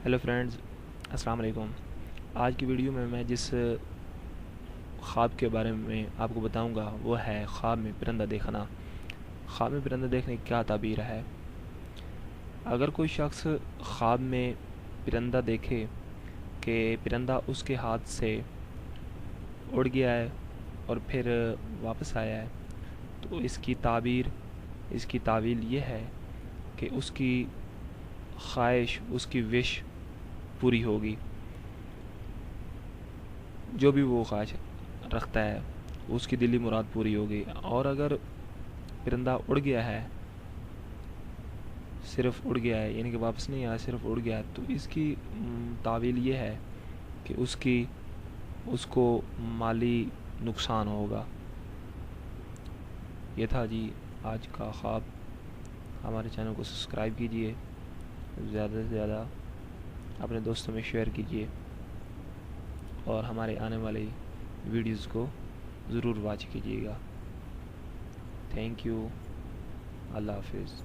Hello friends, السلام علیکم۔ آج کی ویڈیو میں جس خواب کے بارے میں آپ کو بتاؤں گا وہ ہے خواب میں پرندہ دیکھنا۔ خواب میں پرندہ دیکھنے کی کیا تعبیر ہے؟ اگر کوئی شخص خواب میں پرندہ دیکھے کہ پرندہ اس کے ہاتھ سے اڑ گیا ہے اور پھر واپس آیا ہے، تو اس کی تعویل یہ ہے کہ اس کی خواہش، اس کی وش پوری ہوگی۔ جو بھی وہ خواہش رکھتا ہے اس کی دلی مراد پوری ہوگی۔ اور اگر پرندہ اڑ گیا ہے، صرف اڑ گیا ہے، یعنی کہ واپس نہیں آیا، صرف اڑ گیا ہے، تو اس کی تعویل یہ ہے کہ اس کو مالی نقصان ہوگا۔ یہ تھا جی آج کا خواب۔ ہمارے چینل کو سبسکرائب کیجئے، زیادہ سے زیادہ اپنے دوستوں میں شیئر کیجئے، اور ہمارے آنے والی ویڈیوز کو ضرور واچ کیجیے گا۔ تھینک یو، اللہ حافظ۔